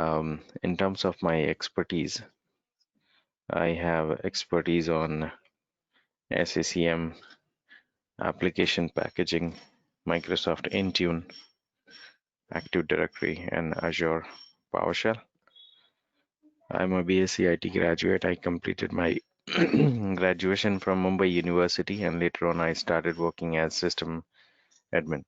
In terms of my expertise, I have expertise on SCCM, application packaging, Microsoft Intune, Active Directory, and Azure PowerShell. I'm a BSc IT graduate. I completed my graduation from Mumbai University, and later on I started working as system admin.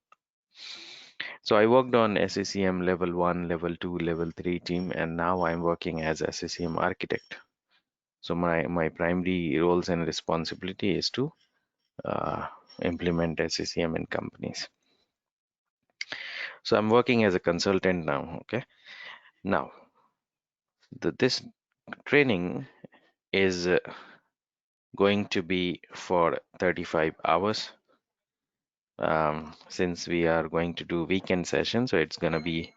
So I worked on SCCM level 1, level 2, level 3 team, and now I'm working as SCCM architect. So my primary roles and responsibility is to uh, implement SCCM in companies. So I'm working as a consultant now. Okay. Now, this training is going to be for 35 hours. Since we are going to do weekend session, so it's going to be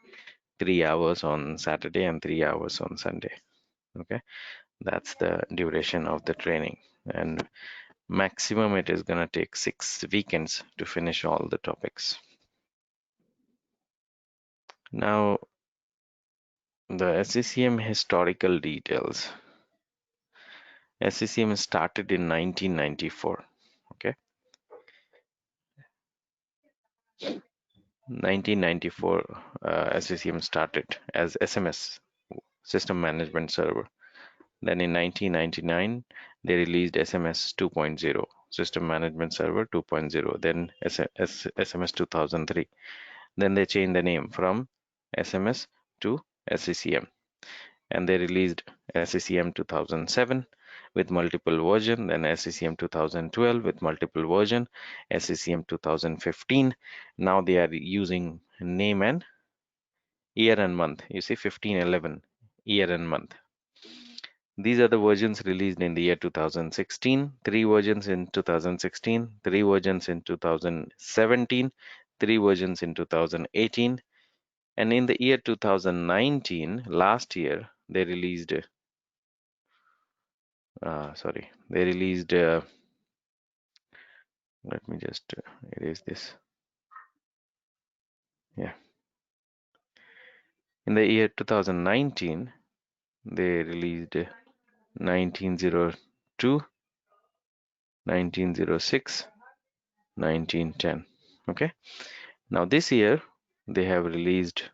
3 hours on Saturday and 3 hours on Sunday. Okay, that's the duration of the training, and maximum it is going to take 6 weekends to finish all the topics. Now, the SCCM historical details. SCCM started in 1994. Okay, 1994, SCCM started as SMS, System Management Server. Then in 1999, they released SMS 2.0, System Management Server 2.0. Then SMS 2003. Then they changed the name from SMS to SCCM, and they released SCCM 2007 with multiple version, then SCCM 2012 with multiple version, SCCM 2015. Now they are using name and year and month. You see 1511, year and month. These are the versions released in the year 2016, 3 versions in 2016, 3 versions in 2017, 3 versions in 2018, and in the year 2019, last year, they released, let me just erase this. Yeah. In the year 2019, they released 1902, 1906, 1910. Okay. Now this year, they have released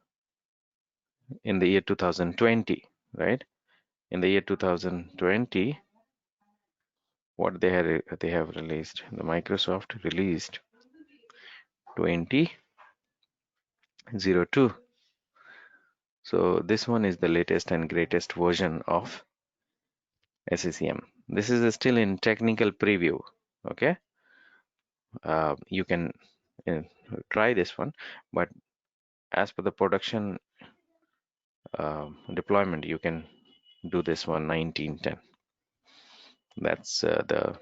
in the year 2020, right? In the year 2020, what they have released, the Microsoft released 2002. So this one is the latest and greatest version of SCCM. This is still in technical preview. Okay, you can uh, try this one, but as per the production deployment, you can do this one 1910. That's the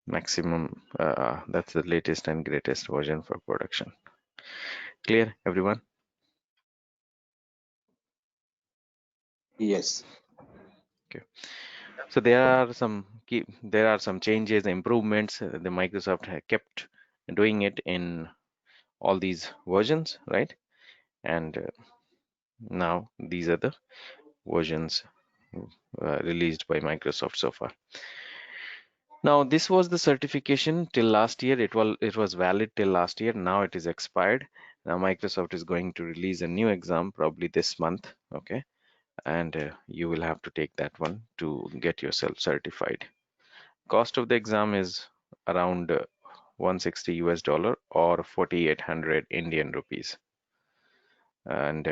maximum. That's the latest and greatest version for production. Clear, everyone? Yes. Okay. So there are some changes, improvements. The Microsoft kept doing it in all these versions, right? And now these are the versions released by Microsoft so far. Now this was the certification till last year. It was valid till last year. Now it is expired. Now Microsoft is going to release a new exam probably this month. Okay, and you will have to take that one to get yourself certified. Cost of the exam is around 160 US dollar or 4800 Indian rupees, and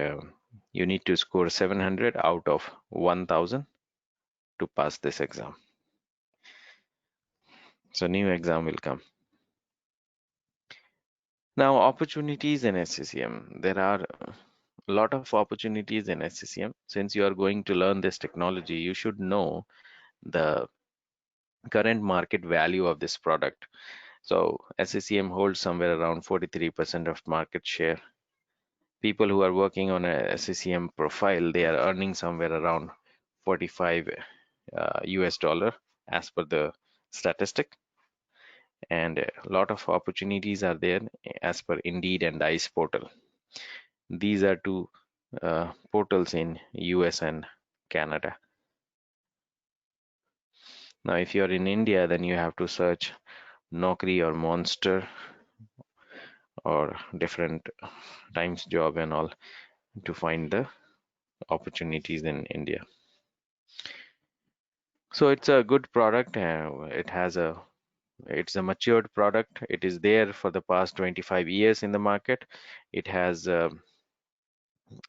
you need to score 700 out of 1000 to pass this exam. So new exam will come. Now opportunities in SCCM. There are a lot of opportunities in SCCM. Since you are going to learn this technology, you should know the current market value of this product. So SCCM holds somewhere around 43% of market share. People who are working on a SCCM profile, they are earning somewhere around 45 US dollar as per the statistic, and a lot of opportunities are there as per Indeed and Dice portal. These are two portals in US and Canada. Now, if you're in India, then you have to search Naukri or Monster or different Times Job and all to find the opportunities in India. So it's a good product. It's a matured product. It is there for the past 25 years in the market. It has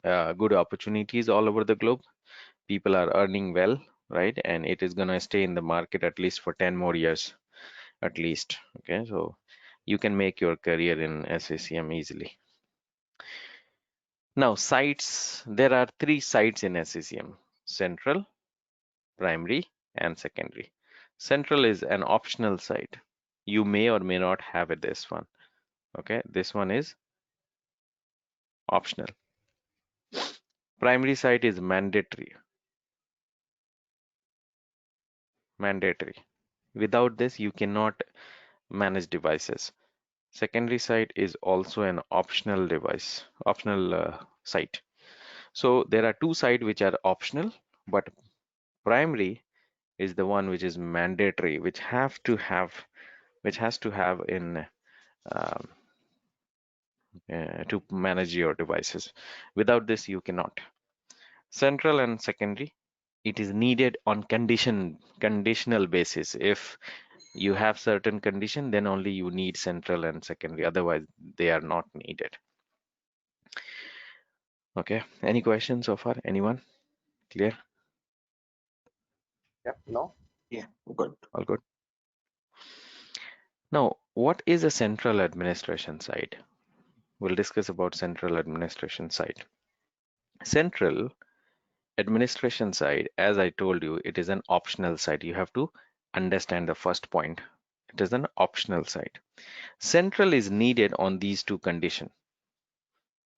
good opportunities all over the globe. People are earning well, right? And it is going to stay in the market at least for 10 more years, at least. Okay, so you can make your career in SCCM easily. Now, sites, there are three sites in SCCM: central, primary, and secondary. Central is an optional site. You may or may not have it, this one. Okay, this one is optional. Primary site is mandatory. Mandatory. Without this, you cannot manage devices. Secondary site is also an optional device, optional site. So there are two sites which are optional, but primary is the one which is mandatory, which has to have in um, to manage your devices. Without this, you cannot. Central and secondary, it is needed on conditional basis. If you have certain condition, then only you need central and secondary. Otherwise, they are not needed. Okay. Any questions so far? Anyone? Clear? Yep. No. Yeah, good. All good. Now, what is a central administration site? We'll discuss about central administration site. Central administration site, as I told you, it is an optional site. You have to understand the first point. It is an optional site. Central is needed on these two conditions.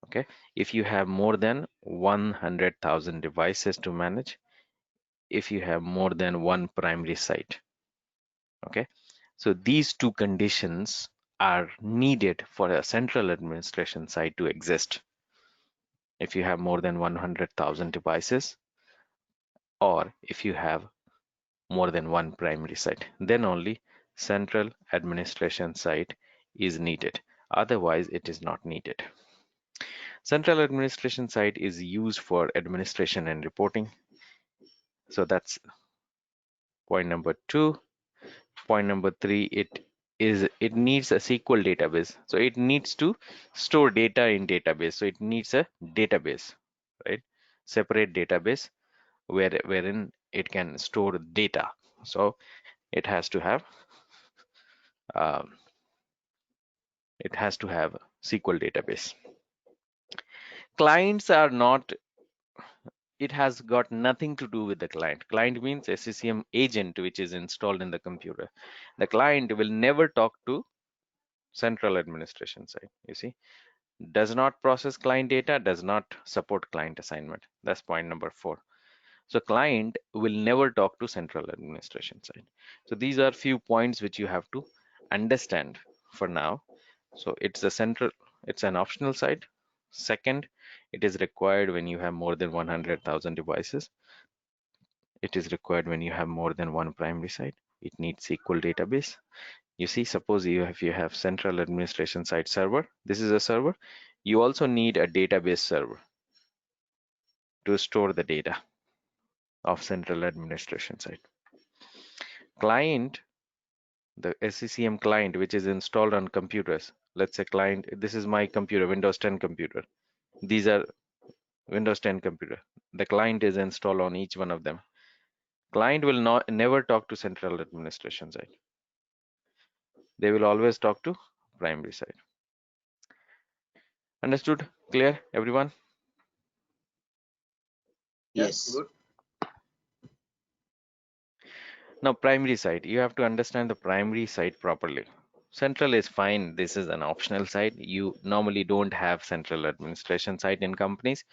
Okay, if you have more than 100,000 devices to manage, if you have more than one primary site. Okay, so these two conditions are needed for a central administration site to exist. If you have more than 100,000 devices, or if you have more than one primary site, then only central administration site is needed. Otherwise, it is not needed. Central administration site is used for administration and reporting. So that's point number 2. Point number 3, it needs a SQL database. So it needs to store data in database. So it needs a database, right? Separate database wherein it can store data. So it has to have um, SQL database. Clients are not, it has got nothing to do with the client. Client means SCCM agent, which is installed in the computer. The client will never talk to central administration side. You see, does not process client data, does not support client assignment. That's point number 4. So client will never talk to central administration side. So these are few points which you have to understand for now. So it's an optional side. Second, it is required when you have more than 100,000 devices. It is required when you have more than one primary site. It needs SQL database. You see, suppose if you have central administration site server, this is a server. You also need a database server to store the data of central administration site. Client, the SCCM client, which is installed on computers. Let's say client, this is my computer, Windows 10 computer. These are Windows 10 computer. The client is installed on each one of them. Client will never talk to central administration site. They will always talk to primary side. Understood? Clear, everyone? Yes. Good. Now, primary site, you have to understand the primary site properly. Central is fine. This is an optional site. You normally don't have central administration site in companies,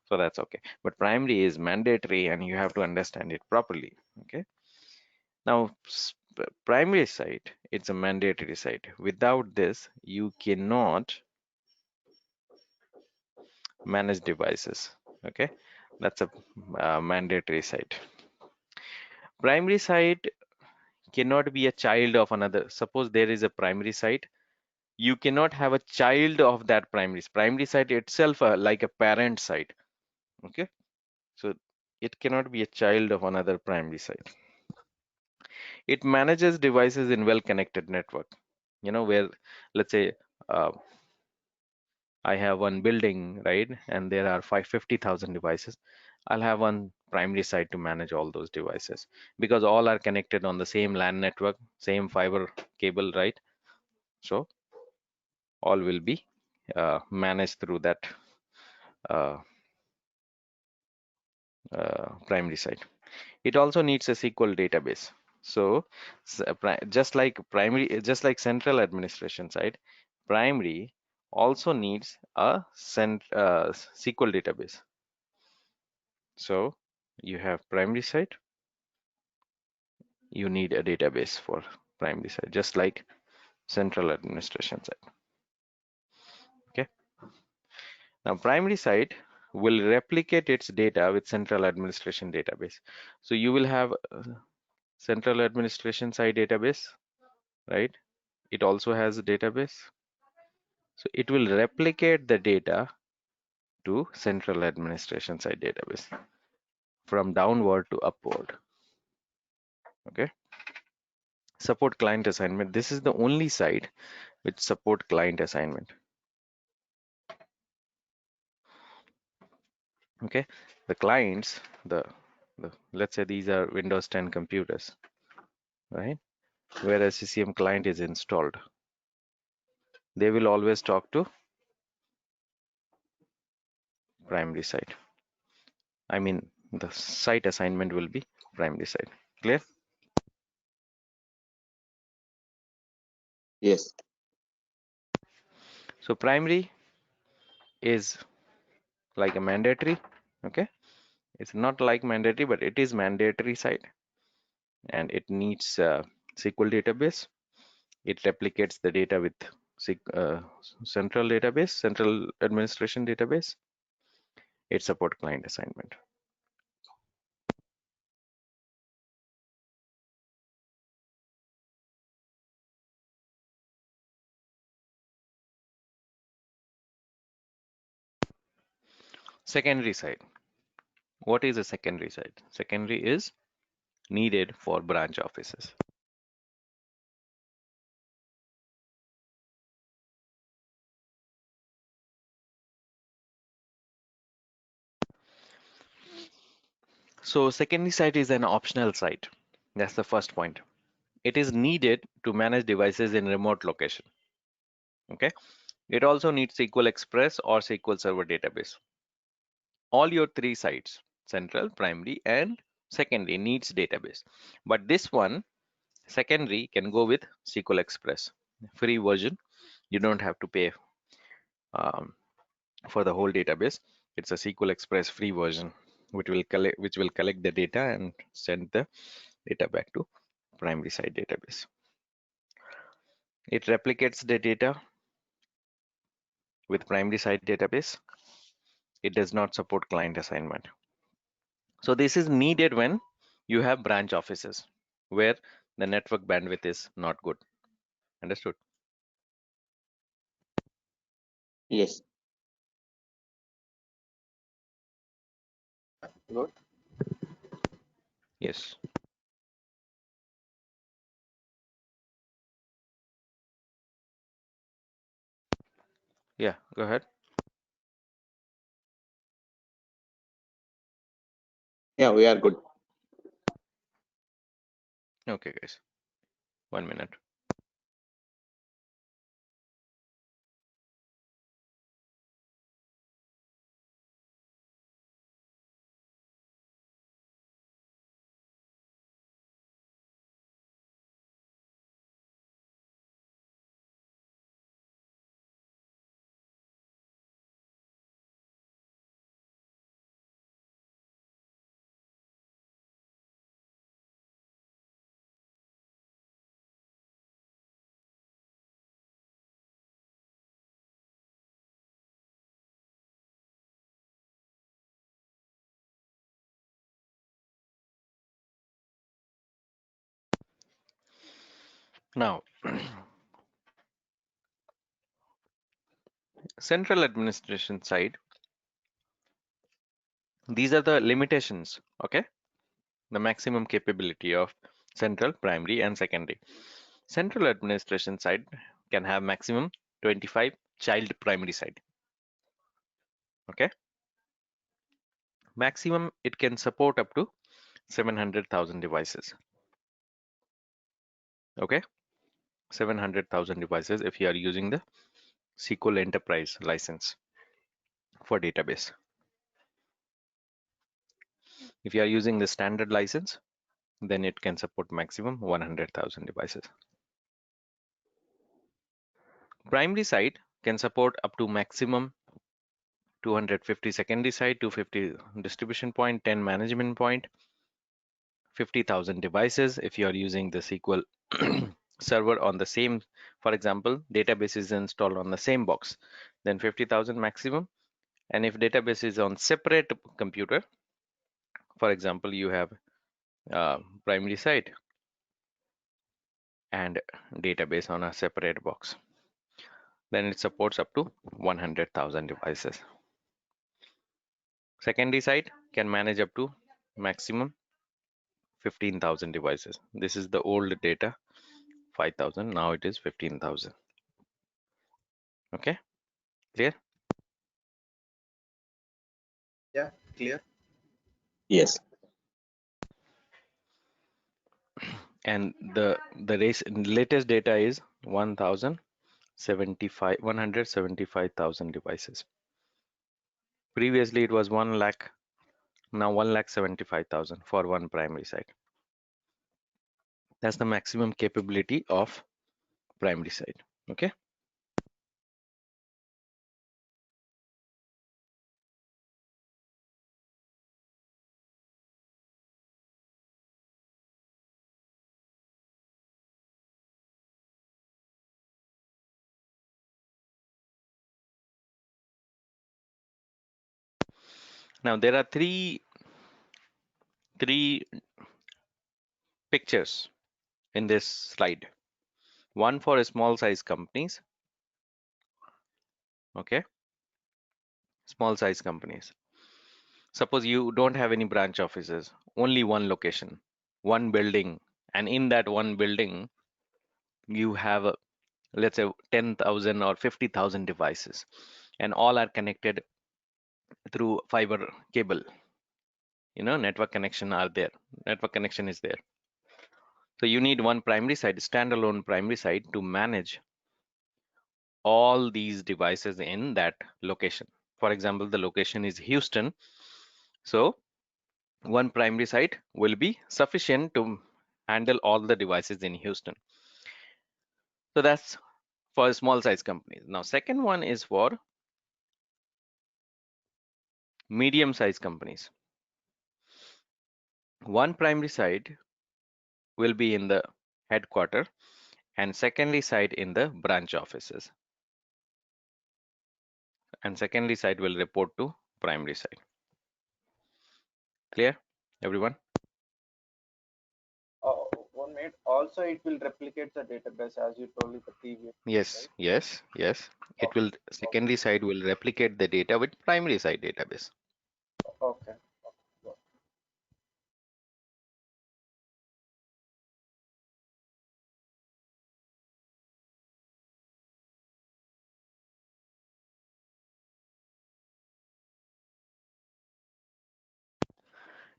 so that's okay. But primary is mandatory and you have to understand it properly. Okay. Now, primary site, it's a mandatory site. Without this, you cannot manage devices. Okay, that's a mandatory site. Primary site cannot be a child of another. Suppose there is a primary site, you cannot have a child of that primary site itself, like a parent site. Okay, so it cannot be a child of another primary site. It manages devices in well-connected network. Where, let's say, uh, I have one building, right, and there are 50,000 devices. I'll have one primary site to manage all those devices because all are connected on the same LAN network, same fiber cable, right? So all will be managed through that uh, primary site. It also needs a SQL database. So just like central administration side, primary also needs a SQL database. So you have primary site, you need a database for primary site, just like central administration site. Okay. Now primary site will replicate its data with central administration database. So you will have a central administration site database, right? It also has a database. So it will replicate the data to central administration site database from downward to upward. Okay. Support client assignment. This is the only site which support client assignment. Okay. The clients, the let's say these are Windows 10 computers, right? Where a CCM client is installed. They will always talk to primary site. I mean, the site assignment will be primary site. Clear? Yes. So primary is like a mandatory. Okay. It's not like mandatory, but it is mandatory site, and it needs SQL database. It replicates the data with central database, central administration database. It support client assignment. Secondary site. What is a secondary site? Secondary is needed for branch offices. So secondary site is an optional site. That's the first point. It is needed to manage devices in remote location. Okay. It also needs SQL Express or SQL Server database. All your three sites, central, primary, and secondary, needs database. But this one, secondary, can go with SQL Express, free version. You don't have to pay um, for the whole database. It's a SQL Express free version, which will collect the data and send the data back to primary site database. It replicates the data with primary site database. It does not support client assignment. So this is needed when you have branch offices where the network bandwidth is not good. Understood? Yes. Good. Yes. Yeah, go ahead. Yeah, we are good. Okay, guys. 1 minute. Now, central administration side, these are the limitations, okay? The maximum capability of central, primary, and secondary. Central administration side can have maximum 25 child primary side, okay? Maximum it can support up to 700,000 devices, okay? 700,000 devices if you are using the SQL Enterprise license for database. If you are using the standard license, then it can support maximum 100,000 devices. Primary side can support up to maximum 250 secondary side, 250 distribution point, 10 management point, 50,000 devices if you are using the SQL server on the same, for example, database is installed on the same box, then 50,000 maximum. And if database is on separate computer, for example, you have primary side and database on a separate box, then it supports up to 100,000 devices. Secondary side can manage up to maximum 15,000 devices. This is the old data, 5,000, now it is 15,000. Okay, clear? Yeah, clear. Yes. And the latest data is 175,000 devices. Previously it was 1 lakh, now 1,75,000 for one primary site. That's the maximum capability of primary site. Okay. Now there are three pictures in this slide. One for small size companies. Okay. Small size companies. Suppose you don't have any branch offices, only one location, one building, and in that one building, you have, let's say, 10,000 or 50,000 devices, and all are connected through fiber cable. Network connection are there. Network connection is there. So you need one primary site, standalone primary site to manage all these devices in that location. For example, the location is Houston. So one primary site will be sufficient to handle all the devices in Houston. So that's for small size companies. Now, second one is for medium size companies. One primary site will be in the headquarter and secondary site in the branch offices. And secondary site will report to primary site. Clear, everyone? One minute. Also, it will replicate the database as you told in the previous. Yes, Right? yes. It Okay. will, secondary side will replicate the data with primary side database. Okay. Okay.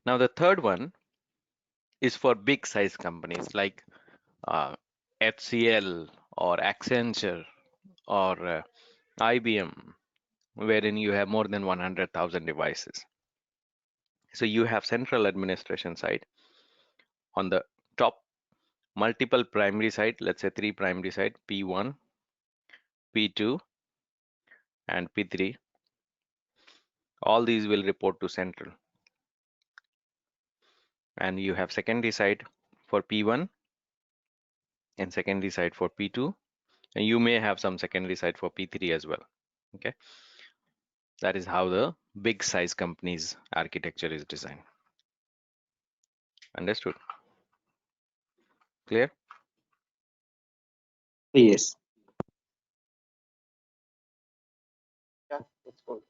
Now the third one is for big size companies like HCL or Accenture or IBM, wherein you have more than 100,000 devices. So you have central administration side on the top, multiple primary side, let's say three primary side, P1, P2, and P3. All these will report to central. And you have secondary side for P1 and secondary side for P2. And you may have some secondary side for P3 as well. Okay. That is how the big size companies architecture is designed. Understood? Clear? Yes. Yeah, it's good.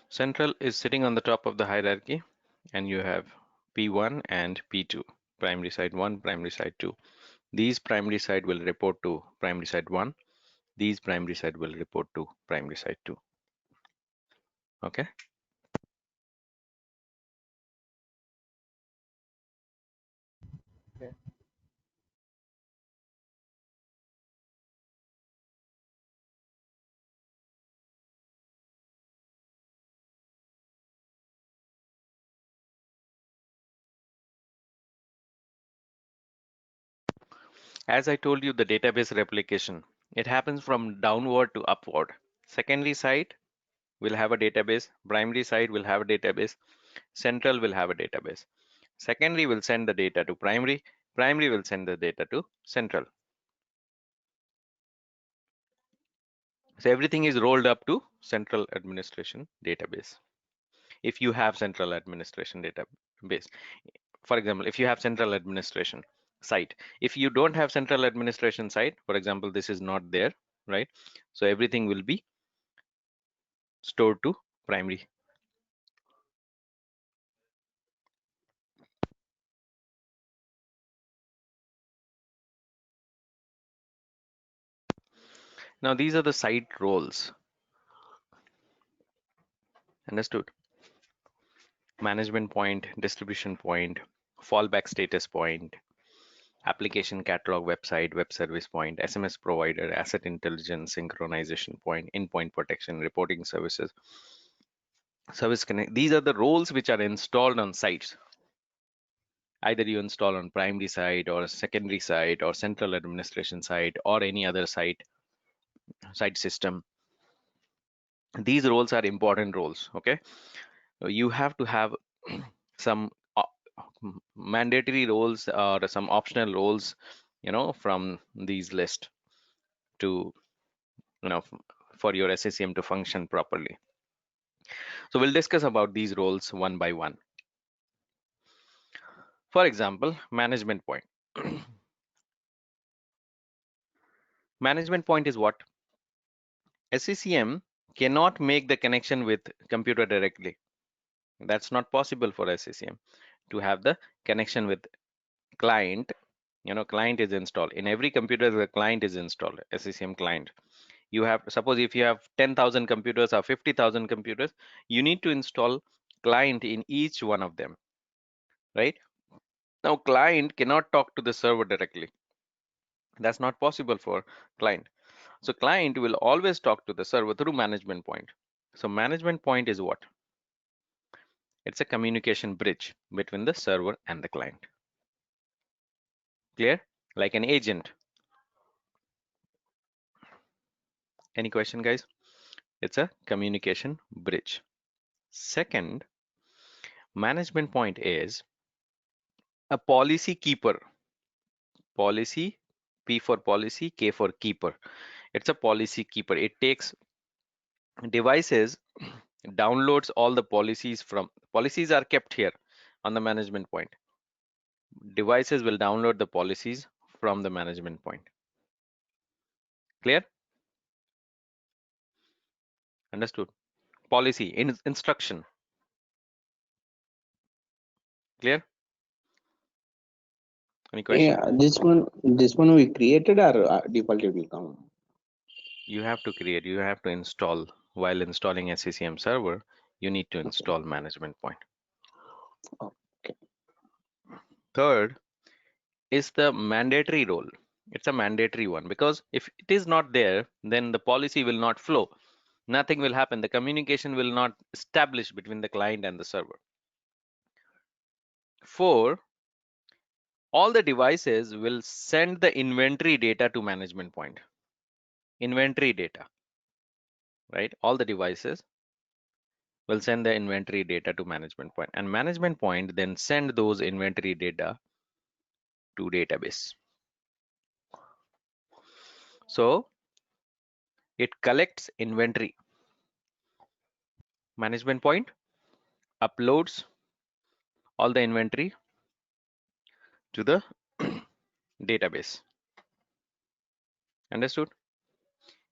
Central is sitting on the top of the hierarchy, and you have P1 and P2, primary side 1, primary side 2. These primary side will report to primary side 1. These primary side will report to primary side 2. Okay. Okay. As I told you, the database replication, it happens from downward to upward. Secondary side will have a database, primary side will have a database, central will have a database. Secondary will send the data to primary, primary will send the data to central. So everything is rolled up to central administration database. If you have central administration database, for example, if you have central administration site, if you don't have central administration site, for example, this is not there, right? So everything will be stored to primary. Now these are the site roles. Understood? Management point, distribution point, fallback status point, application catalog website, web service point, SMS provider, asset intelligence, synchronization point, endpoint protection, reporting services, service connect. These are the roles which are installed on sites. Either you install on primary side or secondary side or central administration side or any other site system. These roles are important roles. Okay, you have to have some mandatory roles or some optional roles, from these list to, for your SCCM to function properly. So we'll discuss about these roles one by one. For example, management point. Management point is what? SCCM cannot make the connection with computer directly. That's not possible for SCCM to have the connection with client. Client is installed in every computer. The client is installed, SCCM client. You have, suppose if you have 10,000 computers or 50,000 computers, you need to install client in each one of them, right? Now client cannot talk to the server directly. That's not possible for client. So client will always talk to the server through management point. So management point is what? It's a communication bridge between the server and the client. Clear? Like an agent. Any question, guys? It's a communication bridge. Second, management point is a policy keeper. Policy, P for policy, K for keeper. It's a policy keeper. It takes devices, downloads all the policies from, policies are kept here on the management point. Devices will download the policies from the management point. Clear? Understood? Policy, instruction. Clear? Any question? Yeah, this one we created or default it will come. You have to create, you have to install. While installing SCCM server, you need to install management point. Okay. Third is the mandatory role. It's a mandatory one because if it is not there, then the policy will not flow. Nothing will happen. The communication will not establish between the client and the server. 4, all the devices will send the inventory data to management point. Inventory data, right? All the devices will send the inventory data to management point, and management point then send those inventory data to database. So it collects inventory. management point uploads all the inventory to the database. Understood?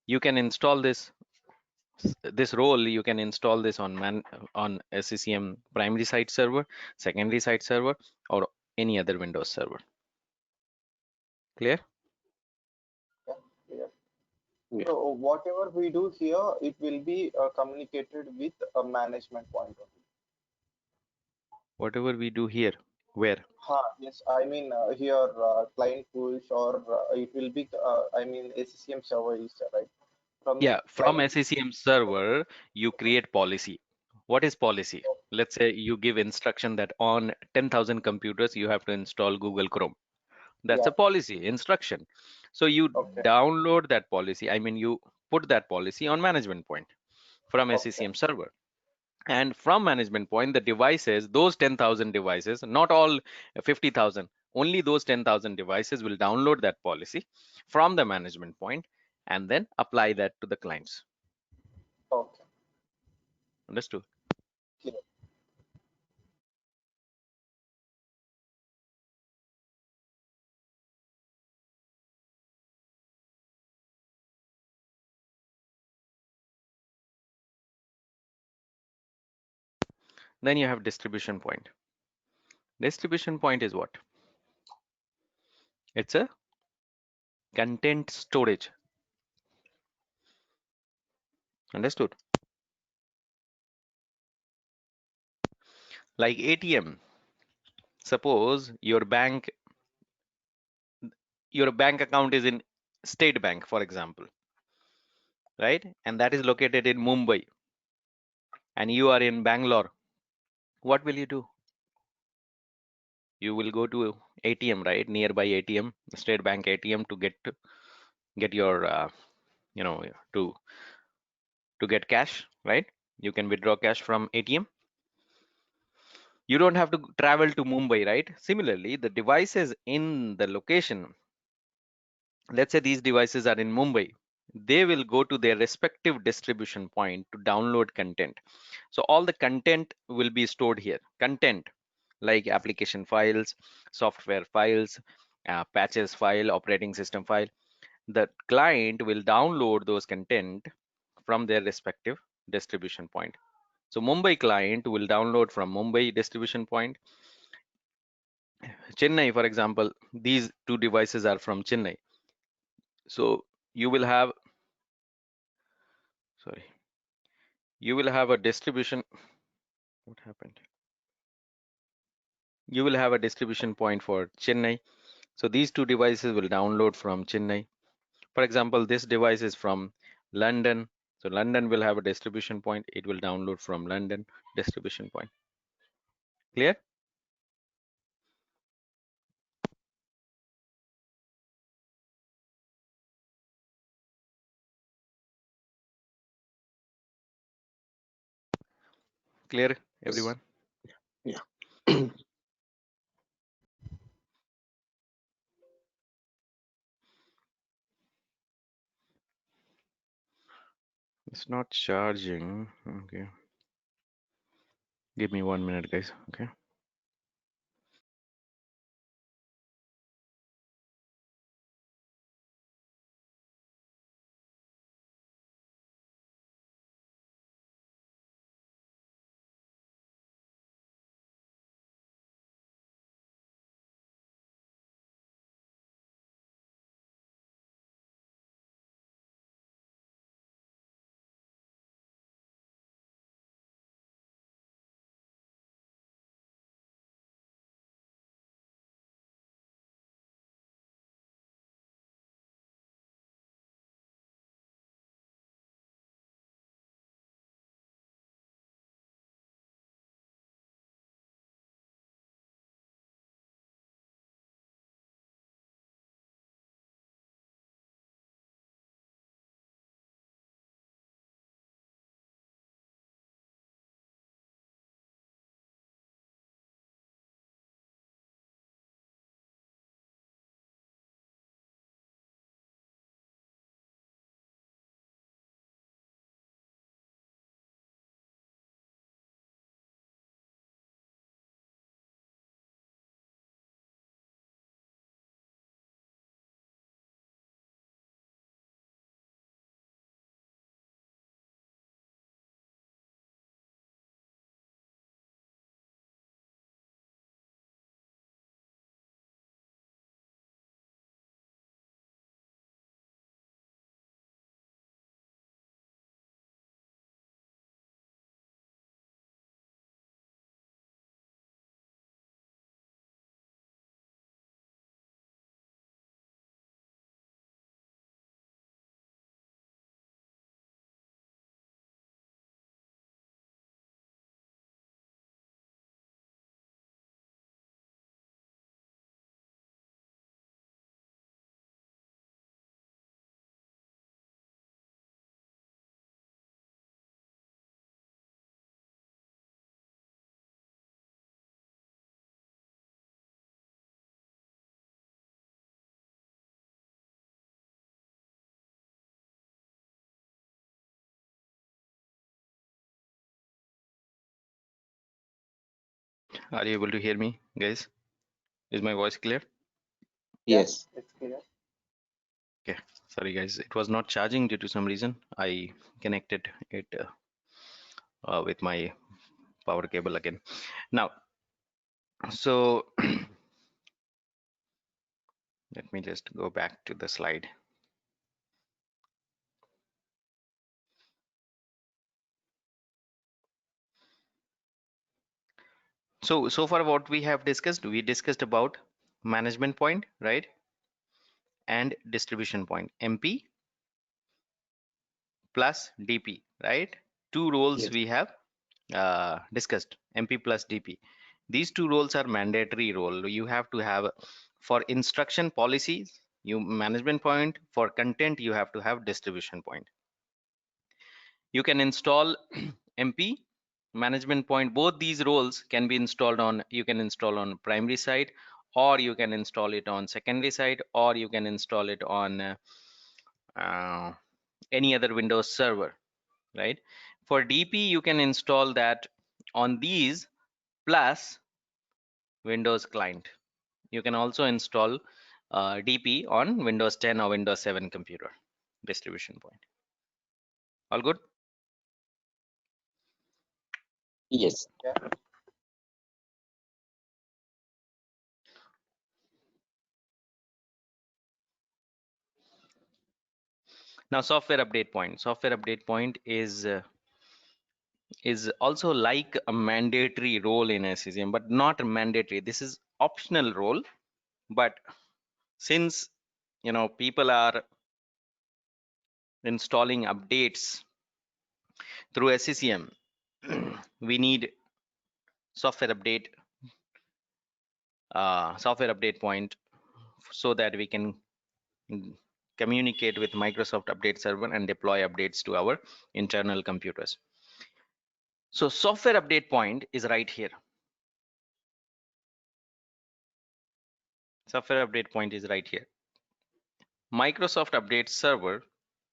You can install this role, you can install this on SCCM primary site server, secondary site server, or any other Windows server. Clear? Yeah, yeah. Yeah. So whatever we do here, it will be communicated with a management point only. Whatever we do here, where? Yes, I mean here client push or it will be I mean SCCM server is right from Yeah, from client. SCCM server, you create policy. What is policy? Let's say you give instruction that on 10,000 computers, you have to install Google Chrome. That's Yeah. a policy instruction. So you Okay. download that policy. I mean, you put that policy on management point from Okay. SCCM server. And from management point, the devices, those 10,000 devices, not all 50,000, only those 10,000 devices will download that policy from the management point and then apply that to the clients. Okay. Understood? Clear. Then you have distribution point. Distribution point is what? It's a content storage. Understood? Like ATM. Suppose your bank account is in State Bank, for example, right? And that is located in Mumbai, and you are in Bangalore. What will you do? You will go to ATM, right? Nearby ATM, State Bank ATM, to get your you know to get cash, right? You can withdraw cash from ATM. You don't have to travel to Mumbai, right? Similarly, the devices in the location, let's say these devices are in Mumbai, they will go to their respective distribution point to download content. So all the content will be stored here. Content like application files, software files, patches file, operating system file. The client will download those content from their respective distribution point. So Mumbai client will download from Mumbai distribution point. Chennai, for example, these two devices are from Chennai. So you will have, sorry, you will have a distribution. What happened? You will have a distribution point for Chennai. So these two devices will download from Chennai. For example, this device is from London. So London will have a distribution point. It will download from London distribution point. Clear? Clear, Yes. everyone? Yeah. It's not charging. Okay. Give me 1 minute, guys. Okay. Are you able to hear me, guys? Is my voice clear? Yes. It's clear. Okay. Sorry, guys. It was not charging due to some reason. I connected it with my power cable again. Now, so let me just go back to the slide. So far what we have discussed, we discussed about management point, right? And distribution point, MP plus DP, right? Two roles Yes. we have discussed, MP plus DP. These two roles are mandatory role. You have to have for instruction policies, you management point. For content, you have to have distribution point. You can install MP management point. Both these roles can be installed on, you can install on primary side, or you can install it on secondary side, or you can install it on uh, any other Windows server, right? For DP, you can install that on these plus Windows client. You can also install DP on Windows 10 or Windows 7 computer distribution point. All good? Yes. Yeah. Now, software update point. Software update point is also like a mandatory role in SCCM, but not mandatory. This is optional role, but since people are installing updates through SCCM, we need software update point so that we can communicate with Microsoft Update Server and deploy updates to our internal computers. So software update point is right here. Software update point is right here. Microsoft Update Server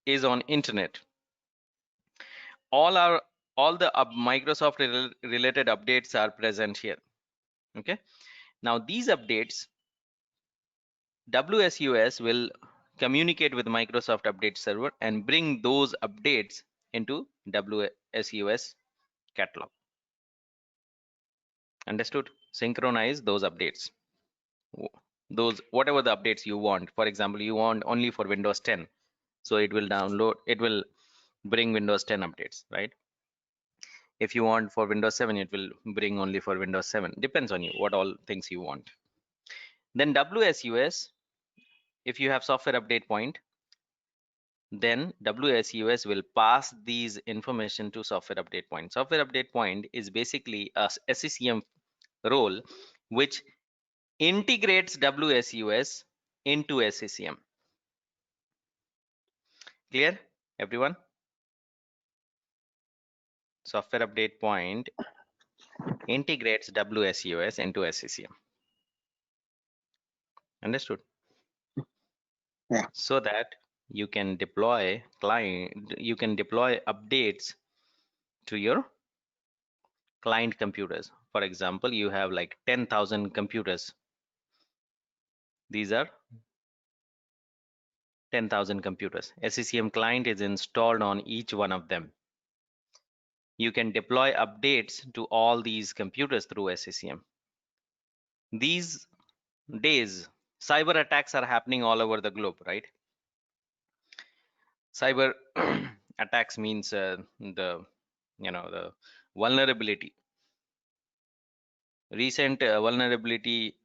is on internet. All the Microsoft related updates are present here. Okay. Now these updates, WSUS will communicate with Microsoft Update Server and bring those updates into WSUS catalog. Understood? Synchronize those updates. Those whatever the updates you want. For example, you want only for Windows 10, so it will bring Windows 10 updates, right? If you want for Windows 7, it will bring only for Windows 7. Depends on you what all things you want. Then WSUS, if you have software update point, then WSUS will pass these information to software update point. Software update point is basically a SCCM role which integrates WSUS into SCCM. Clear, everyone? Software update point integrates WSUS into SCCM. Understood? Yeah. So that you can deploy updates to your client computers. For example, you have like 10,000 computers. These are 10,000 computers. SCCM client is installed on each one of them. You can deploy updates to all these computers through SCCM. These days, cyber attacks are happening all over the globe, right? Cyber attacks means the vulnerability. Recent vulnerability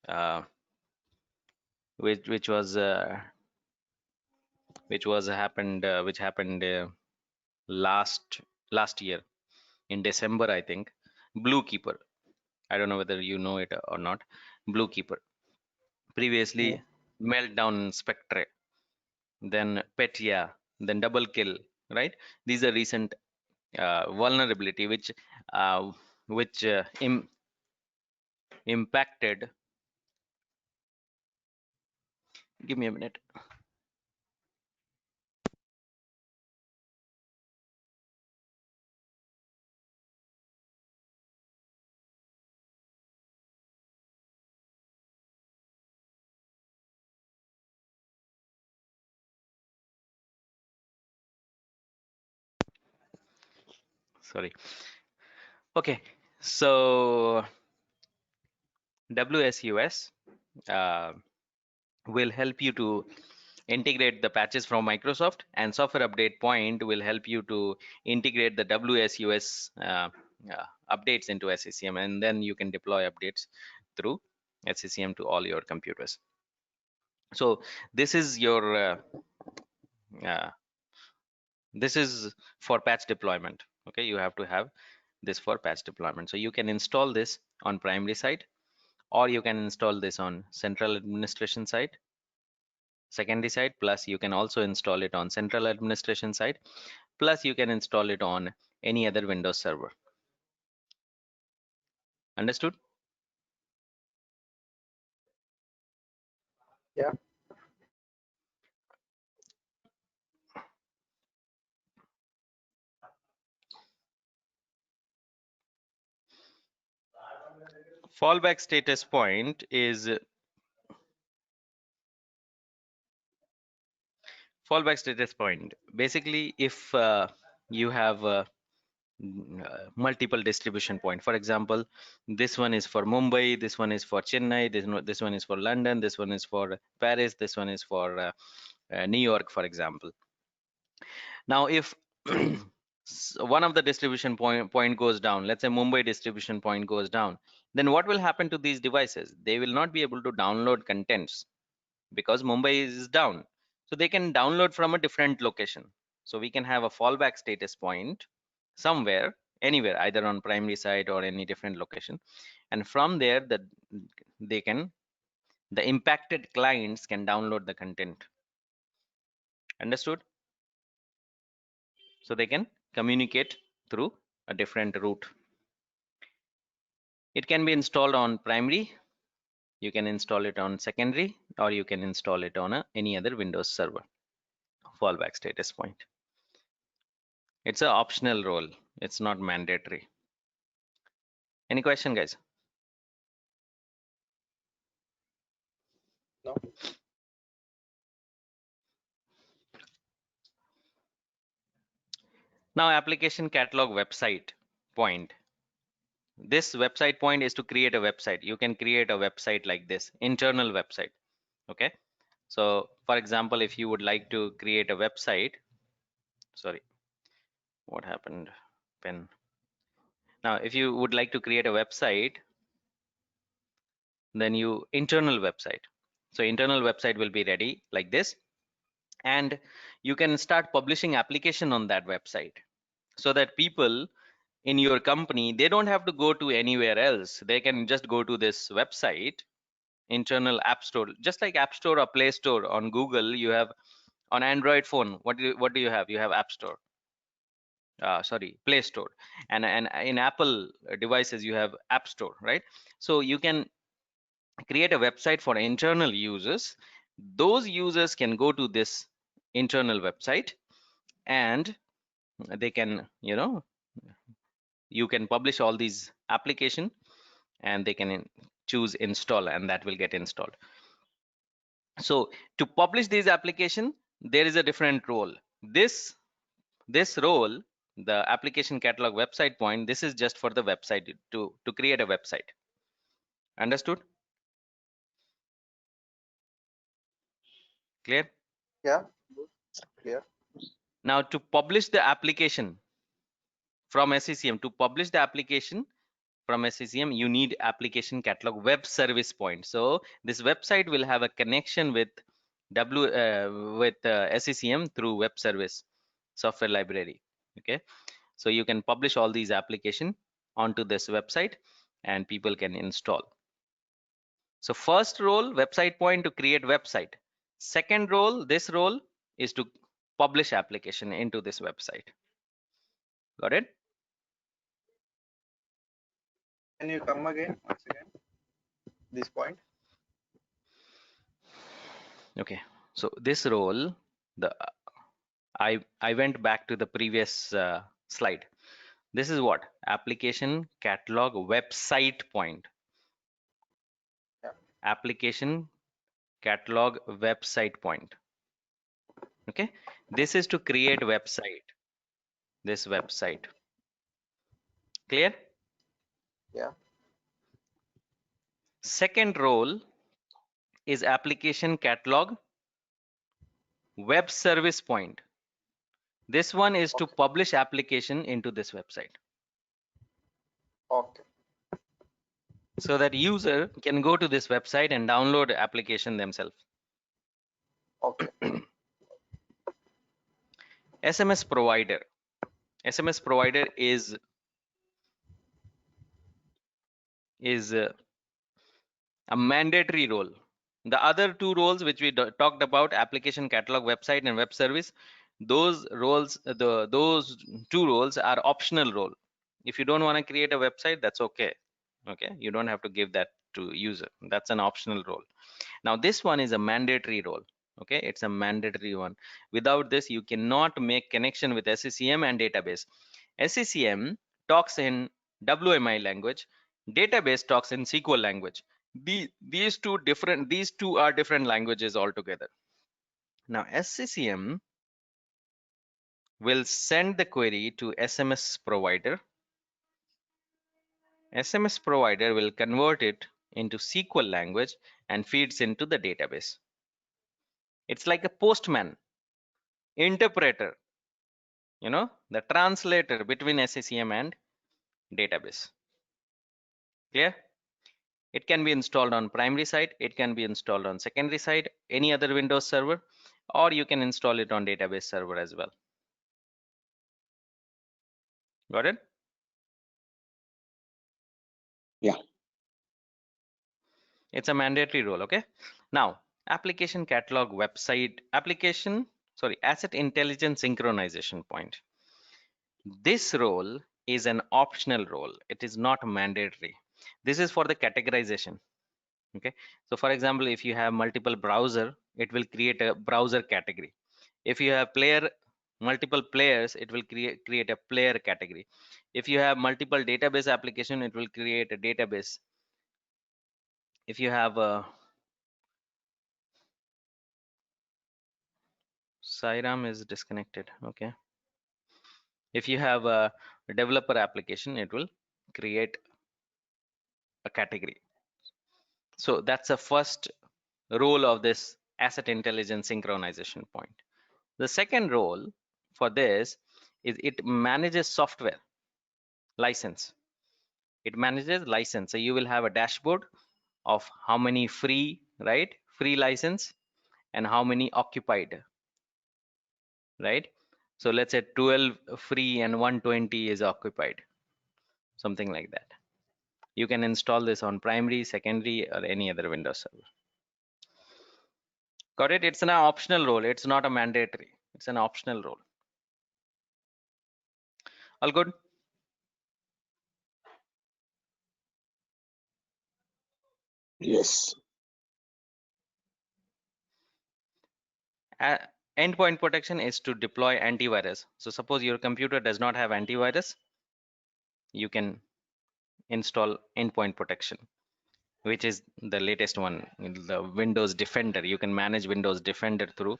uh, which happened last year in December, I think. Bluekeeper. I don't know whether you know it or not. Bluekeeper. Yeah. Previously, Meltdown Spectre, then Petya, then Double Kill, right? These are recent vulnerability uh, which impacted. Give me a minute. Sorry. Okay, so WSUS will help you to integrate the patches from Microsoft, and Software Update Point will help you to integrate the WSUS updates into SCCM, and then you can deploy updates through SCCM to all your computers. So this is your this is for patch deployment. Okay, you have to have this for patch deployment. So you can install this on primary side, or you can install this on central administration side, secondary side, plus you can also install it on central administration side, plus you can install it on any other Windows server. Understood? Yeah. Fallback status point is basically if you have multiple distribution point. For example, this one is for Mumbai, this one is for Chennai, this one is for London, this one is for Paris, this one is for New York, for example. Now if one of the distribution point goes down, let's say Mumbai distribution point goes down, then what will happen to these devices? They will not be able to download contents because Mumbai is down. So they can download from a different location. So we can have a fallback status point somewhere, anywhere, either on primary side or any different location. And from there, the impacted clients can download the content. Understood? So they can communicate through a different route. It can be installed on primary, you can install it on secondary, or you can install it on any other Windows server. Fallback status point. It's an optional role. It's not mandatory. Any question, guys? No. Now, application catalog website point. This website point is to create a website. You can create a website like this, internal website. Okay. So, for example, if you would like to create a website, sorry, what happened? Pen. Now, if you would like to create a website, then you internal website. So internal website will be ready like this, and you can start publishing application on that website so that people in your company, they don't have to go to anywhere else. They can just go to this website, internal app store, just like app store or play store on Google. You have on Android phone, what do you have? You have app store, sorry, play store, and in Apple devices you have app store, right? So you can create a website for internal users. Those users can go to this internal website, and they can, you can publish all these application, and they can choose install, and that will get installed. So to publish these application, there is a different role. This role, the application catalog website point, this is just for the website, to create a website. Understood? Clear? Yeah. Clear. Now to publish the application from SCCM, to publish the application from SCCM, you need application catalog web service point. So this website will have a connection with SCCM through web service software library. Okay, so you can publish all these application onto this website, and people can install. So first role, website point, to create website. Second role, this role is to publish application into this website. Got it? Can you come again once again? This point. Okay, so this role, I went back to the previous slide. This is what? Application catalog website point. Yeah. Application catalog website point. Okay, this is to create website, this website. Clear? Yeah. Second role is application catalog web service point. This one is to Okay. publish application into this website Okay. so that user can go to this website and download the application themselves. Okay. SMS provider. SMS provider is a mandatory role. The other two roles which we talked about, application catalog website and web service, those roles, those two roles are optional role. If you don't want to create a website, that's okay. Okay, you don't have to give that to user. That's an optional role. Now this one is a mandatory role. Okay, it's a mandatory one. Without this, you cannot make connection with SCCM and database. SCCM talks in WMI language, database talks in SQL language. These two are different languages altogether. Now SCCM will send the query to SMS provider. SMS provider will convert it into SQL language and feeds into the database. It's like a postman, interpreter, the translator between SCCM and database. Clear? It can be installed on primary side, it can be installed on secondary side, any other Windows server, or you can install it on database server as well. Got it? Yeah. It's a mandatory role. Okay. Now, application catalog website asset intelligence synchronization point. This role is an optional role. It is not mandatory. This is for the categorization. Okay. So for example, if you have multiple browser, it will create a browser category. If you have multiple players, it will create a player category. If you have multiple database application, it will create a database. If you have a Sairam is disconnected. Okay. If you have a developer application, it will create a category. So that's the first role of this asset intelligence synchronization point. The second role for this is it manages software license. It manages license. So you will have a dashboard of how many free license and how many occupied, right? So let's say 12 free and 120 is occupied, something like that. You can install this on primary, secondary, or any other Windows server. Got it? It's an optional role. It's not a mandatory. It's an optional role. All good? Yes. Endpoint protection is to deploy antivirus. So suppose your computer does not have antivirus, you can install endpoint protection, which is the latest one, the Windows Defender. You can manage Windows Defender through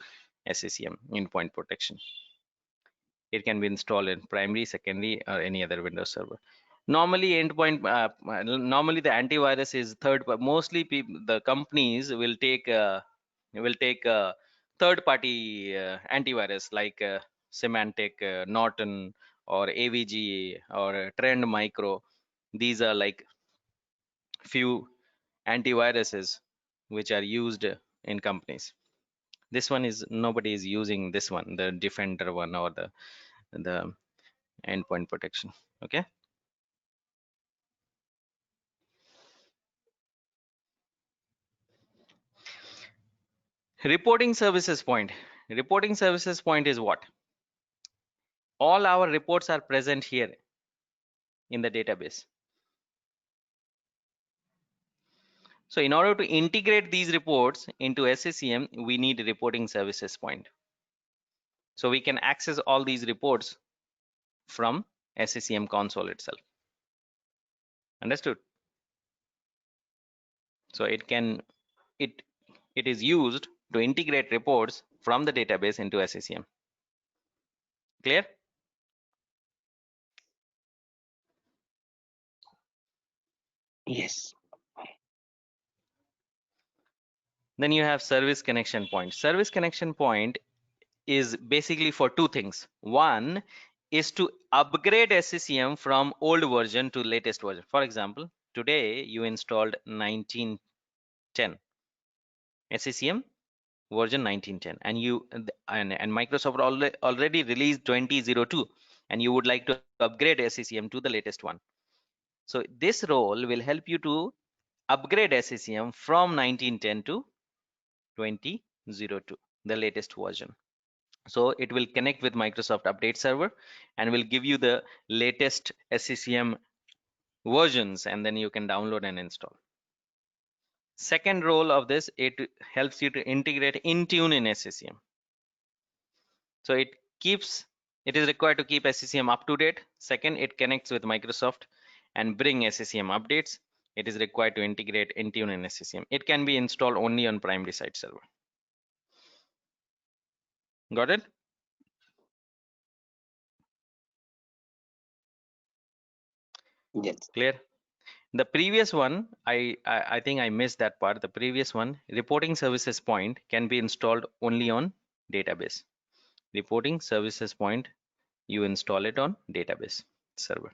SCCM endpoint protection. It can be installed in primary, secondary, or any other Windows server. Normally normally the antivirus is third, but mostly the companies will take third party antivirus like Symantec, Norton, or AVG, or Trend Micro. These are like few antiviruses which are used in companies. This one is nobody is using this one, the Defender one, or the endpoint protection. Okay. Reporting services point. Reporting services point is what? All our reports are present here in the database. So in order to integrate these reports into SCCM, we need a reporting services point. So we can access all these reports from SCCM console itself. Understood? So it is used to integrate reports from the database into SCCM. Clear? Yes. Then you have service connection point. Service connection point is basically for two things. One is to upgrade SCCM from old version to latest version. For example, today you installed 1910 SCCM version 1910, and Microsoft already released 2002, and you would like to upgrade SCCM to the latest one. So this role will help you to upgrade SCCM from 1910 to 2002, the latest version. So it will connect with Microsoft Update Server and will give you the latest SCCM versions, and then you can download and install. Second role of this, it helps you to integrate Intune in SCCM. So it is required to keep SCCM up to date. Second, it connects with Microsoft and bring SCCM updates. It is required to integrate Intune in SCCM. It can be installed only on primary site server. Got it? Yes. Clear? The previous one, I think I missed that part. The previous one, reporting services point, can be installed only on database. Reporting services point, you install it on database server.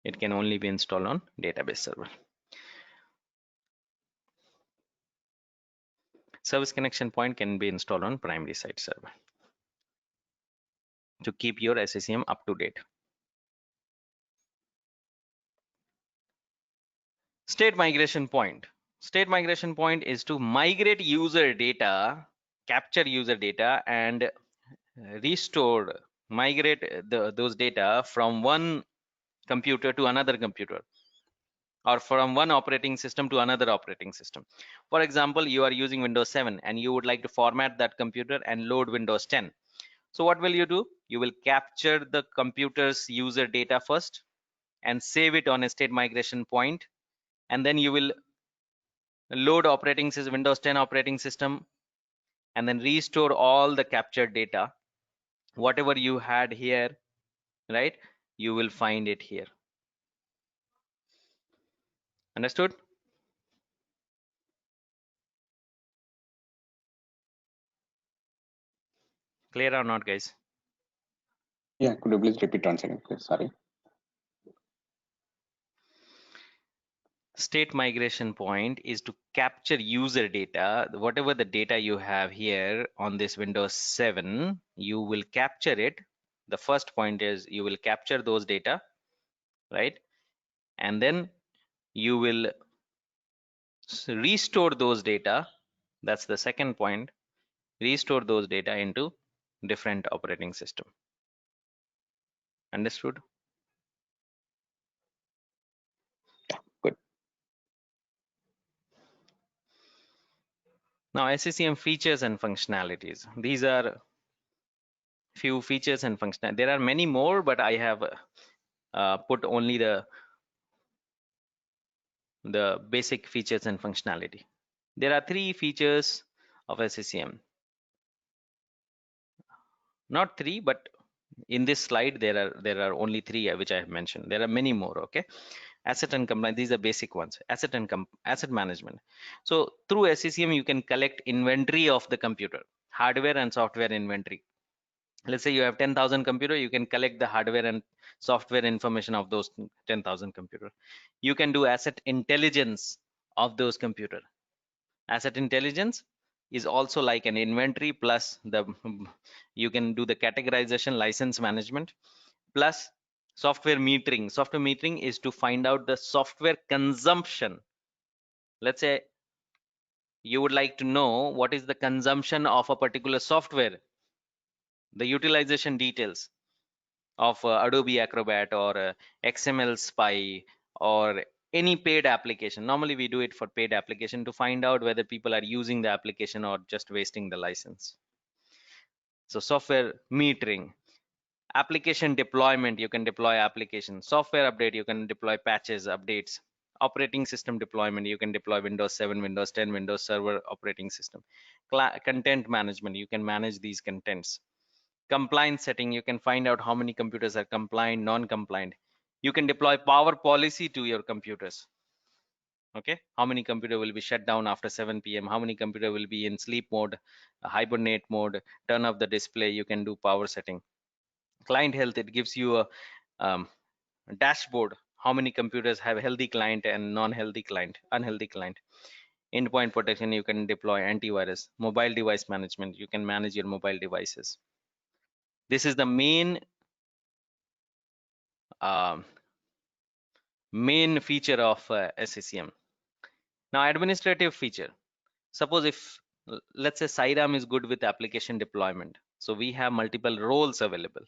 It can only be installed on database server. Service connection point can be installed on primary site server to keep your SCCM up to date. State migration point. State migration point is to migrate user data, capture user data, and migrate those data from one computer to another computer, or from one operating system to another operating system. For example, you are using Windows 7 and you would like to format that computer and load Windows 10. So what will you do? You will capture the computer's user data first and save it on a state migration point, and then you will load operating system, Windows 10 operating system, and then restore all the captured data. Whatever you had here, right, you will find it here. Understood? Clear or not, guys? Yeah, could you please repeat once again, please? Sorry. State migration point is to capture user data. Whatever the data you have here on this Windows 7, you will capture it. The first point is you will capture those data, right? And then you will restore those data. That's the second point. Restore those data into different operating system. Understood? Good. Now, SCCM features and functionalities. These are few features and functionalities. There are many more, but I have put only the basic features and functionality. There are 3 features of SCCM. Not 3, but in this slide there are only 3 which I have mentioned. There are many more. Okay, asset and compliance, these are basic ones. Asset management. So through SCCM you can collect inventory of the computer, hardware and software inventory. Let's say you have 10,000 computer, you can collect the hardware and software information of those 10,000 computer. You can do asset intelligence of those computer. Asset intelligence is also like an inventory, plus you can do the categorization, license management, plus software metering. Software metering is to find out the software consumption. Let's say you would like to know what is the consumption of a particular software, the utilization details of Adobe Acrobat or XML Spy or any paid application. Normally we do it for paid application to find out whether people are using the application or just wasting the license. So software metering. Application deployment, you can deploy applications. Software update, you can deploy patches, updates. Operating system deployment, you can deploy Windows 7, Windows 10, Windows Server operating system. Content management, you can manage these contents. Compliance setting, you can find out how many computers are compliant, non-compliant. You can deploy power policy to your computers. Okay, how many computer will be shut down after 7 p.m., how many computer will be in sleep mode, hibernate mode, turn off the display. You can do power setting. Client health, it gives you a dashboard, how many computers have healthy client and non-healthy client, unhealthy client. Endpoint protection, you can deploy antivirus. Mobile device management, you can manage your mobile devices. This is the main main feature of SCCM. Now administrative feature, suppose if let's say Sairam is good with application deployment, so we have multiple roles available.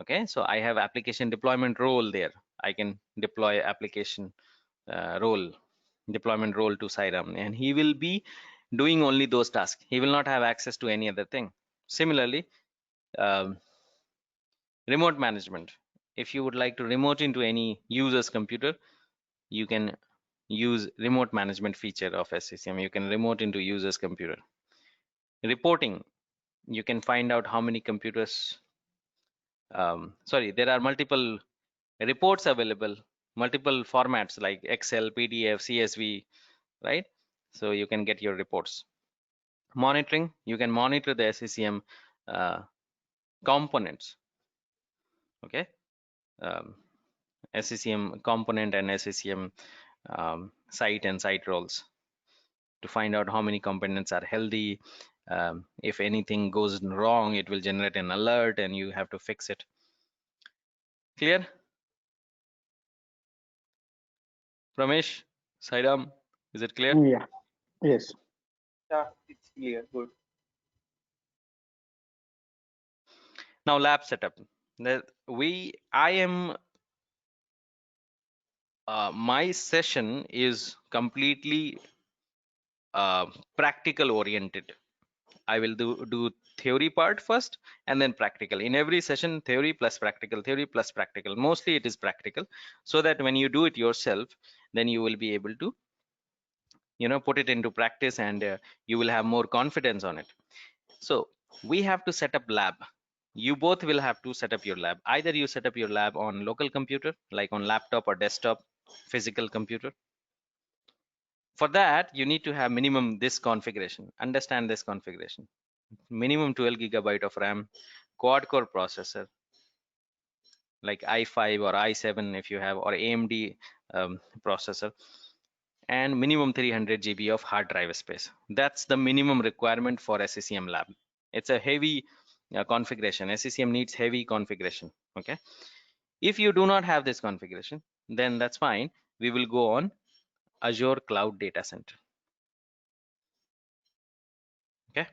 Okay, so I have application deployment role there. I can deploy application role, deployment role to Sairam, and he will be doing only those tasks. He will not have access to any other thing. Similarly, remote management, if you would like to remote into any user's computer, you can use remote management feature of SCCM. You can remote into user's computer. Reporting, you can find out how many computers, sorry, there are multiple reports available, multiple formats like Excel, PDF, CSV, right? So you can get your reports. Monitoring, you can monitor the SCCM components. Okay, SCCM component and SCCM site and site roles to find out how many components are healthy. If anything goes wrong, it will generate an alert and you have to fix it. Clear? Ramesh, Sairam, is it clear? Yeah. Yes. Yeah, it's clear. Good. Now lab setup. I am my session is completely practical oriented. I will do theory part first and then practical. In every session, theory plus practical, theory plus practical. Mostly it is practical, so that when you do it yourself, then you will be able to, you know, put it into practice, and you will have more confidence on it. So we have to set up lab. You both will have to set up your lab. Either you set up your lab on local computer, like on laptop or desktop, physical computer. For that, you need to have minimum this configuration. Understand this configuration. Minimum 12 gigabyte of RAM, quad core processor, like i5 or i7 if you have, or AMD processor, and minimum 300 GB of hard drive space. That's the minimum requirement for SCCM lab. It's a heavy configuration. SCCM needs heavy configuration. Okay, if you do not have this configuration, then that's fine. We will go on Azure Cloud Data Center. Okay,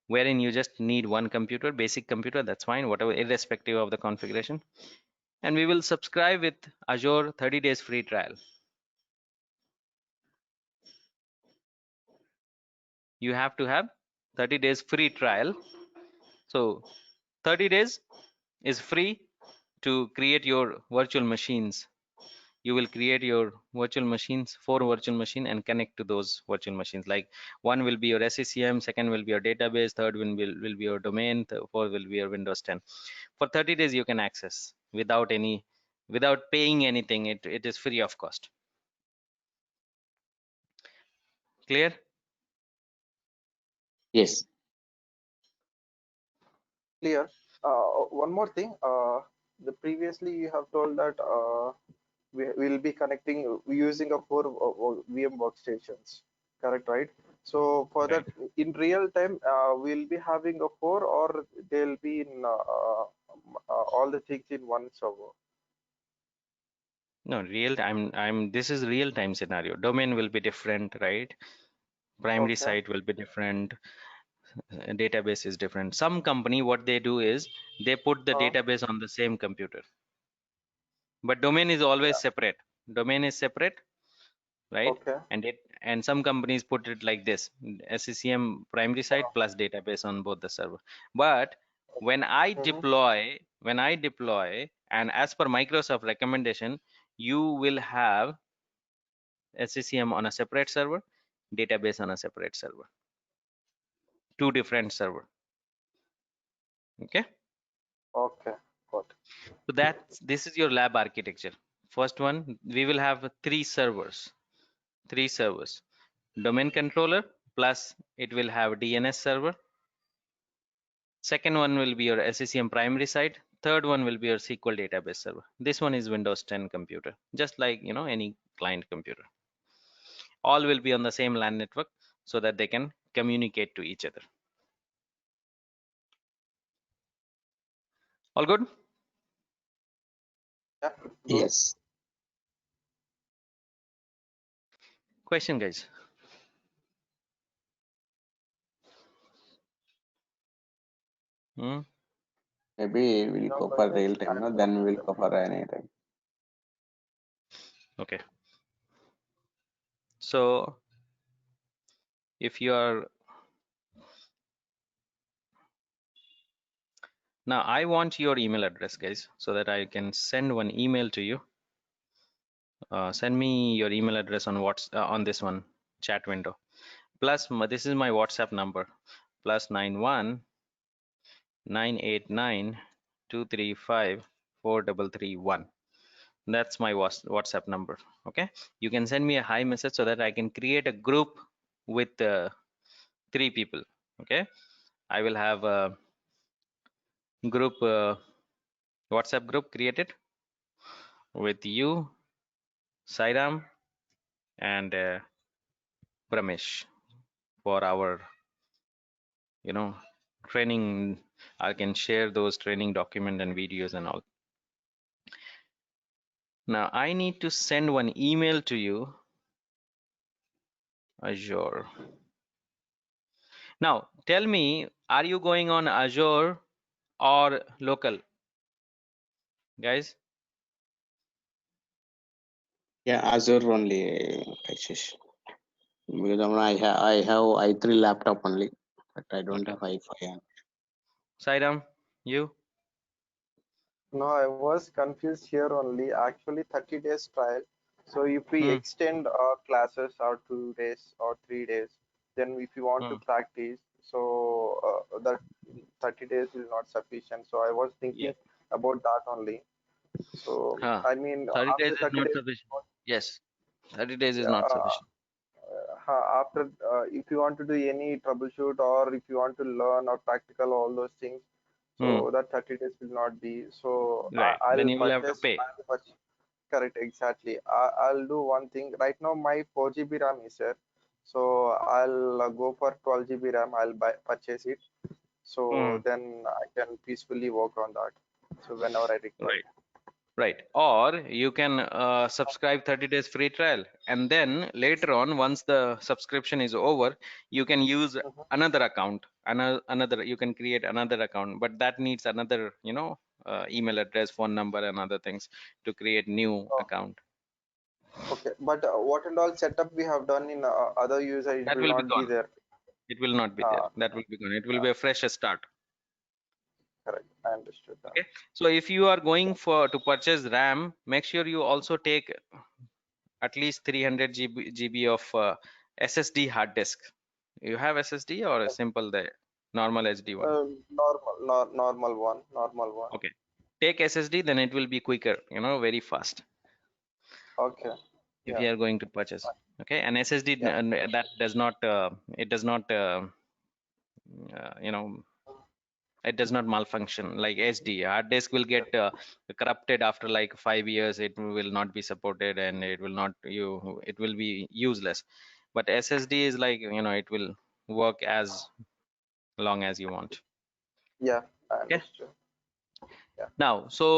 wherein you just need one computer, basic computer, that's fine, whatever, irrespective of the configuration. And we will subscribe with Azure 30 days free trial. You have to have 30 days free trial. So 30 days is free to create your virtual machines. You will create your virtual machines, 4 virtual machine, and connect to those virtual machines. Like one will be your SCCM, second will be your database, third will be your domain, fourth will be your Windows 10. For 30 days you can access without paying anything. It is free of cost. Clear? Yes. Clear. One more thing. The previously you have told that we will be connecting using a 4 VM workstations. Correct, right? So for Right. that, in real time, we'll be having a 4, or they'll be in all the things in one server. No, real time. This is real time scenario. Domain will be different, right? Primary Okay. site will be different. Database is different. Some company, what they do is they put the Uh, database on the same computer, but domain is always yeah. separate. Domain is separate, right? Okay. And some companies put it like this: SCCM primary site plus database on both the server. But when I Mm-hmm. deploy, and as per Microsoft recommendation, you will have SCCM on a separate server, database on a separate server, 2 different server. Okay. Okay. got. So this is your lab architecture. First one, we will have three servers. Domain controller plus it will have DNS server. Second one will be your SCCM primary side. Third one will be your SQL database server. This one is Windows 10 computer, just like any client computer. All will be on the same LAN network so that they can communicate to each other. All good? Yeah, good. Yes. Question, guys? Hmm? Maybe we'll No go for questions. real time, no? I'm Then we'll good. go for anything. Okay. So if you are now, I want your email address, guys, so that I can send one email to you. Send me your email address on on this one chat window. Plus, this is my WhatsApp number. +91 989 235 4331. That's my WhatsApp number. Okay, you can send me a hi message so that I can create a group with 3 people. Okay, I will have a group WhatsApp group created with you, Sairam, and Pramesh for our training. I can share those training document and videos and all. Now I need to send one email to you, Azure. Now tell me, are you going on Azure or local, guys? Yeah, Azure only, Ashish. Because I have i3 laptop only, but I don't Okay. have i5. Sairam, you? No, I was confused here only. Actually, 30 days trial. So if we Hmm. extend our classes or 2 days or 3 days, then if you want to Hmm. practice, so that 30 days is not sufficient. So I was Yeah. thinking about that only. So Huh. I mean, 30 days after is 30 not days, sufficient. Yes, 30 days is not uh, sufficient. after if you want to do any troubleshoot or if you want to learn or practical all those things, Hmm. so that 30 days will not be. So Right. Then I'll you will have to purchase. pay. Correct, exactly. I'll do one thing. Right now, my 4 GB RAM is there, so I'll go for 12 GB RAM. I'll purchase it. Hmm. So then I can peacefully work on that. So whenever I require. Right. Right. Or you can subscribe 30 days free trial, and then later on, once the subscription is over, you can use Mhm. another account. Another you can create another account, but that needs another, email address, phone number, and other things to create new Oh, account. okay, but what and all setup we have done in other user, it That will will be not be gone. there. It will not be there. Uh, That will be gone. It will uh, be a fresh start. correct. I understood that. Okay. So if you are going for to purchase RAM, make sure you also take at least 300 GB of SSD hard disk. You have SSD or a simple the normal HD one? Normal one. Okay. Take SSD, then it will be quicker, very fast Okay. if Yeah. you are going to purchase. Okay. And SSD Yeah. that does not it does not uh, you know it does not malfunction like SD. Hard disk will get corrupted after like 5 years. It will not be supported and it will be useless. But SSD is like, it will work as long as you want. Yeah. I Okay. understood. Yeah. Now, so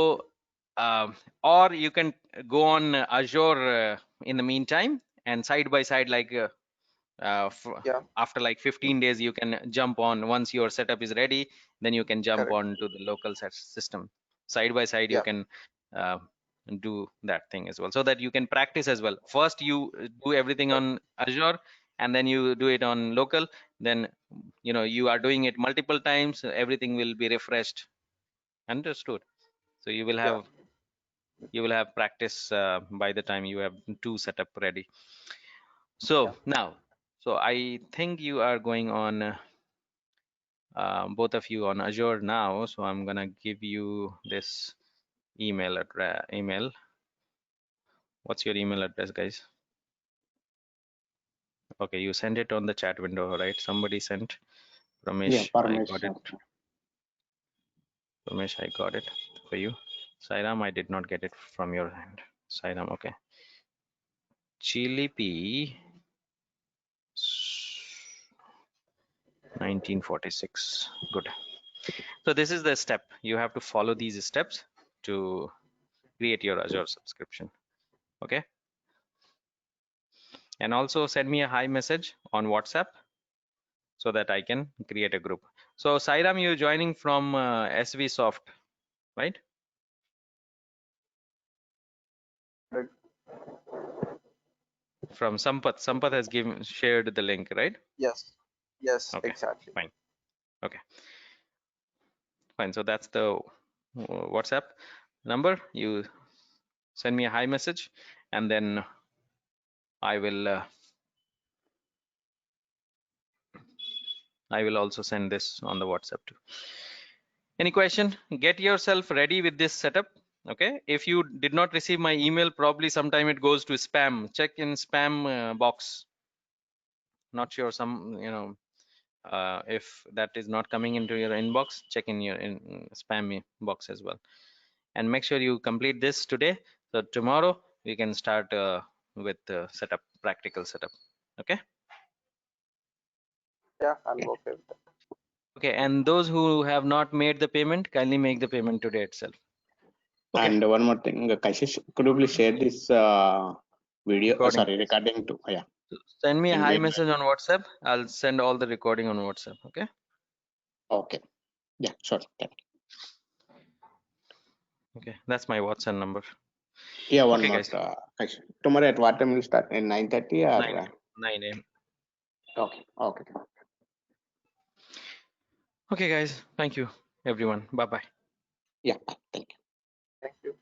or you can go on Azure in the meantime, and side by side, like Yeah. after like 15 days, you can jump on. Once your setup is ready, then you can jump Correct. on to the local system. Side by side, you Yeah. can uh, do that thing as well, so that you can practice as well. First, you do everything Correct. on Azure, and then you do it on local. Then you are doing it multiple times. Everything will be refreshed. Understood? So Yeah. you will have practice by the time you have two setup ready. Yeah. So now, so I think you are going on both of you on Azure now. So I'm gonna give you this email address. What's your email address, guys? Okay, you send it on the chat window, right? Somebody sent. Yeah, Ramesh, I got it. Parmesh. Ramesh, I got it for you. Sairam, I did not get it from your hand. Sairam, okay. Chili P 1946. Good. So this is the step. You have to follow these steps to create your Azure subscription. Okay. And also send me a hi message on WhatsApp so that I can create a group. So Sairam, you're joining from SV Soft, right? Correct. From Sampath. Sampath has shared the link, right? Yes. Yes, Okay, exactly. fine. Okay, fine. So that's the WhatsApp number. You send me a hi message, and then I will also send this on the WhatsApp too. Any question? Get yourself ready with this setup. Okay. If you did not receive my email, probably sometime it goes to spam. Check in spam box. Not sure, if that is not coming into your inbox, check in your spam box as well. And make sure you complete this today. So tomorrow we can start with setup, practical setup. Okay. Yeah, I'm okay with that. Okay. And those who have not made the payment, kindly make the payment today itself. Okay. And one more thing, Kashish, could you please share this video? Recording. Recording to yeah. Send me a hi Engagement. message on WhatsApp. I'll send all the recording on WhatsApp. Okay. Okay. Yeah, sure. Thank you. Okay. That's my WhatsApp number. Yeah, one Okay, more. guys. Kashish. Tomorrow at what time will start? At 9:30 or? 9 a.m. Okay. Okay. Okay, guys. Thank you, everyone. Bye bye. Yeah. Thank you. Thank you.